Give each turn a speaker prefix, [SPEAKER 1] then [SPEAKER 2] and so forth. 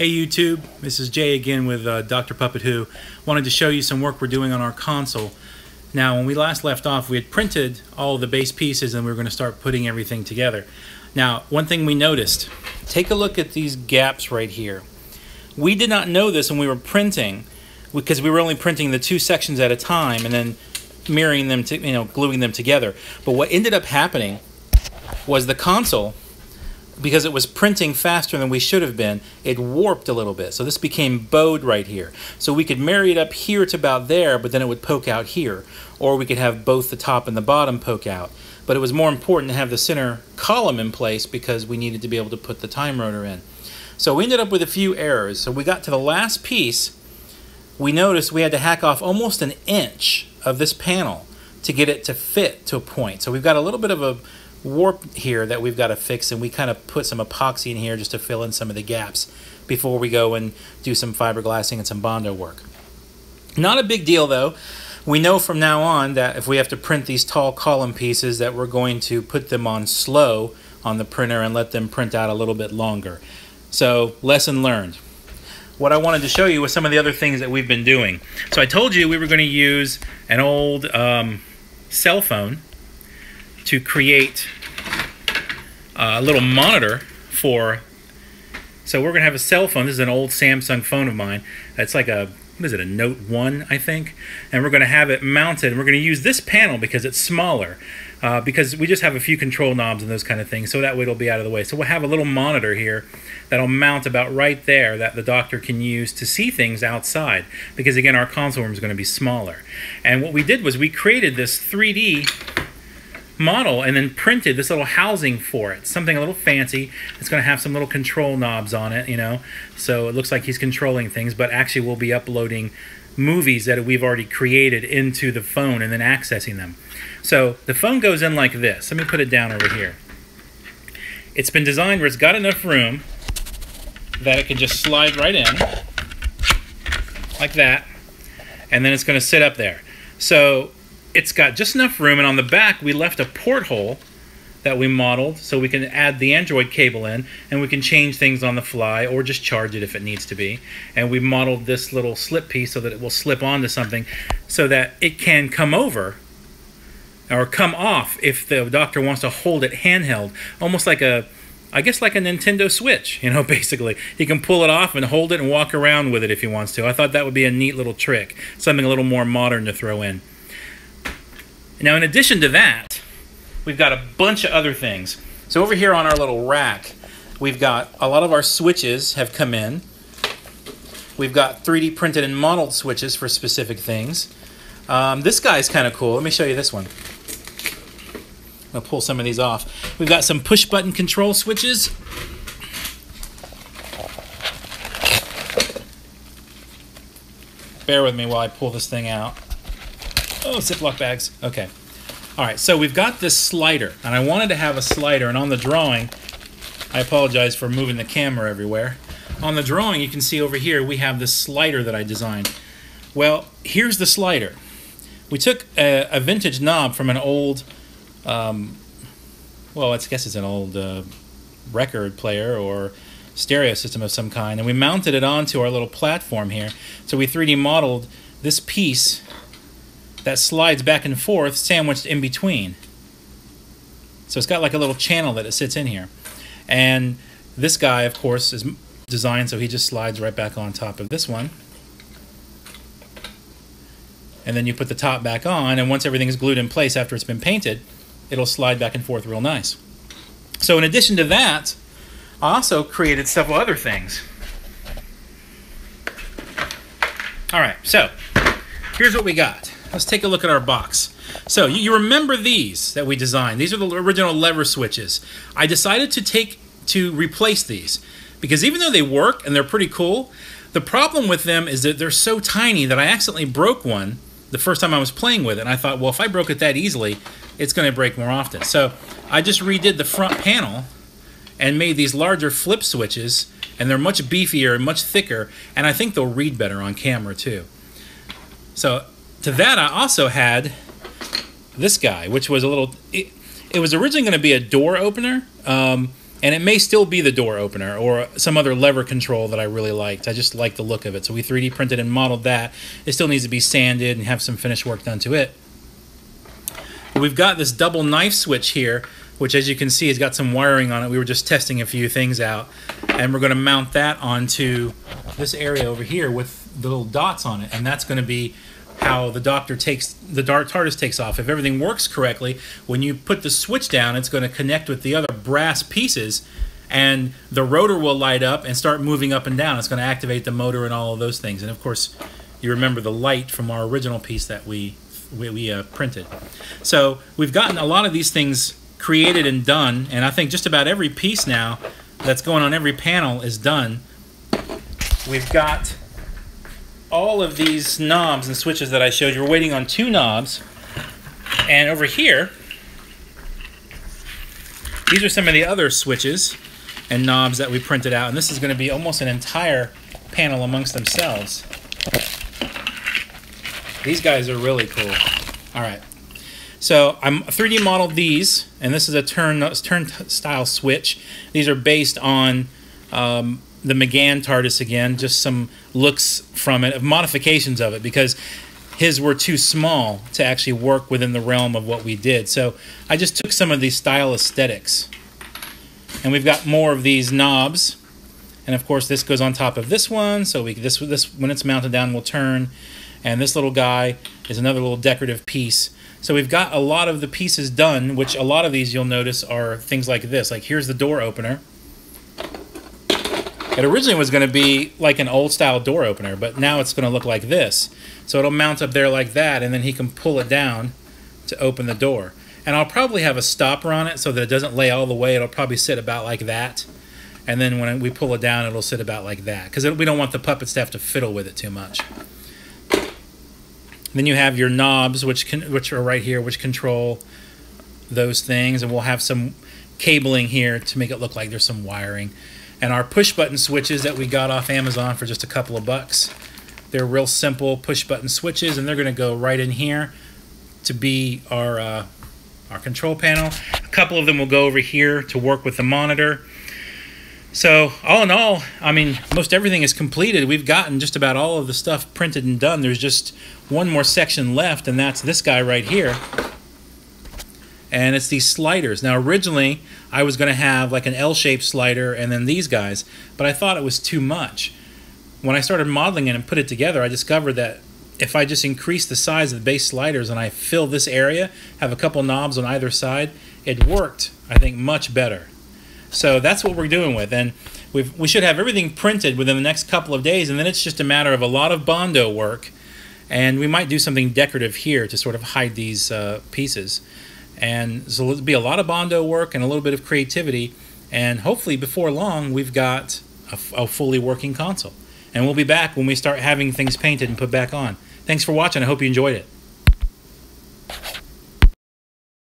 [SPEAKER 1] Hey YouTube, this is Jay again with Dr. Puppet Who. Wanted to show you some work we're doing on our console. Now when we last left off we had printed all the base pieces and we were going to start putting everything together. Now one thing we noticed, take a look at these gaps right here. We did not know this when we were printing because we were only printing the two sections at a time and then mirroring them to, gluing them together. But what ended up happening was the console, because it was printing faster than we should have been, it warped a little bit. So this became bowed right here. So we could marry it up here to about there, but then it would poke out here. Or we could have both the top and the bottom poke out. But it was more important to have the center column in place because we needed to be able to put the time rotor in. So we ended up with a few errors. So we got to the last piece, we noticed we had to hack off almost an inch of this panel to get it to fit to a point. So we've got a little bit of a warp here that we've got to fix, and we kind of put some epoxy in here just to fill in some of the gaps before we go and do some fiberglassing and some Bondo work. Not a big deal though. We know from now on that if we have to print these tall column pieces that we're going to put them on slow on the printer and let them print out a little bit longer. So lesson learned. What I wanted to show you was some of the other things that we've been doing. So I told you we were going to use an old cell phone to create a little monitor for, so we're going to have a cell phone. This is an old Samsung phone of mine. It's like a, what is it, a Note 1, I think? And we're going to have it mounted, and we're going to use this panel because it's smaller, because we just have a few control knobs and those kind of things, so that way it'll be out of the way. So we'll have a little monitor here that'll mount about right there that the doctor can use to see things outside, because again, our console room is going to be smaller. And what we did was we created this 3D model and then printed this little housing for it, something a little fancy. It's going to have some little control knobs on it, so it looks like he's controlling things, but actually we'll be uploading movies that we've already created into the phone and then accessing them. So the phone goes in like this. Let me put it down over here. It's been designed where it's got enough room that it can just slide right in like that, and then it's going to sit up there. So it's got just enough room, and on the back we left a porthole that we modeled so we can add the Android cable in, and we can change things on the fly or just charge it if it needs to be. And we modeled this little slip piece so that it will slip onto something so that it can come over or come off if the doctor wants to hold it handheld, almost like a, I guess like a Nintendo Switch, basically. He can pull it off and hold it and walk around with it if he wants to. I thought that would be a neat little trick, something a little more modern to throw in. Now, in addition to that, we've got a bunch of other things. So over here on our little rack, we've got a lot of our switches have come in. We've got 3D printed and modeled switches for specific things. This guy's kind of cool. Let me show you this one. I'll pull some of these off. We've got some push button control switches. Bear with me while I pull this thing out. Oh, Ziploc bags. Okay. All right, so we've got this slider, and I wanted to have a slider, and on the drawing, I apologize for moving the camera everywhere. On the drawing, you can see over here, we have this slider that I designed. Well, here's the slider. We took a vintage knob from an old, well, I guess it's an old record player or stereo system of some kind, and we mounted it onto our little platform here. So we 3D modeled this piece that slides back and forth, sandwiched in between. So it's got like a little channel that it sits in here. And this guy, of course, is designed so he just slides right back on top of this one. And then you put the top back on, and once everything is glued in place after it's been painted, it'll slide back and forth real nice. So in addition to that, I also created several other things. All right, so here's what we got. Let's take a look at our box. So you remember these that we designed. These are the original lever switches. I decided to replace these because even though they work and they're pretty cool, the problem with them is that they're so tiny that I accidentally broke one the first time I was playing with it. And I thought, well, if I broke it that easily, it's going to break more often. So I just redid the front panel and made these larger flip switches, and they're much beefier and much thicker, and I think they'll read better on camera too. So to that, I also had this guy, which was a little, it was originally going to be a door opener. And it may still be the door opener or some other lever control that I really liked. I just like the look of it. So we 3D printed and modeled that. It still needs to be sanded and have some finish work done to it. But we've got this double knife switch here, which as you can see has got some wiring on it. We were just testing a few things out. And we're going to mount that onto this area over here with the little dots on it. And that's going to be how the TARDIS takes off. If everything works correctly, when you put the switch down, it's going to connect with the other brass pieces, and the rotor will light up and start moving up and down. It's going to activate the motor and all of those things. And of course, you remember the light from our original piece that we printed. So we've gotten a lot of these things created and done, and I think just about every piece now that's going on every panel is done. We've got all of these knobs and switches that I showed you. We're waiting on 2 knobs. And over here, these are some of the other switches and knobs that we printed out. And this is going to be almost an entire panel amongst themselves. These guys are really cool. All right. So I'm 3D modeled these, and this is a turn-style switch. These are based on the McGann TARDIS again, just some looks from it, of modifications of it, because his were too small to actually work within the realm of what we did. So I just took some of these style aesthetics. And we've got more of these knobs. And of course this goes on top of this one, so this when it's mounted down will turn. And this little guy is another little decorative piece. So we've got a lot of the pieces done, which a lot of these you'll notice are things like this. Like here's the door opener. It originally was going to be like an old style door opener, but now it's going to look like this. So it'll mount up there like that, and then he can pull it down to open the door. And I'll probably have a stopper on it so that it doesn't lay all the way. It'll probably sit about like that. And then when we pull it down, it'll sit about like that, because we don't want the puppets to have to fiddle with it too much. Then you have your knobs, which are right here, which control those things. And we'll have some cabling here to make it look like there's some wiring. And our push button switches that we got off Amazon for just a couple of bucks. They're real simple push button switches, and they're going to go right in here to be our control panel. A couple of them will go over here to work with the monitor. So all in all, I mean, most everything is completed. We've gotten just about all of the stuff printed and done. There's just one more section left, and that's this guy right here. And it's these sliders. Now originally I was going to have like an L-shaped slider and then these guys, but I thought it was too much. When I started modeling it and put it together, I discovered that if I just increase the size of the base sliders and I fill this area, have a couple knobs on either side, it worked, I think, much better. So that's what we're doing with, and we should have everything printed within the next couple of days, and then it's just a matter of a lot of Bondo work, and we might do something decorative here to sort of hide these pieces. And so it'll be a lot of Bondo work and a little bit of creativity, and hopefully before long we've got a fully working console. And we'll be back when we start having things painted and put back on. Thanks for watching. I hope you enjoyed it.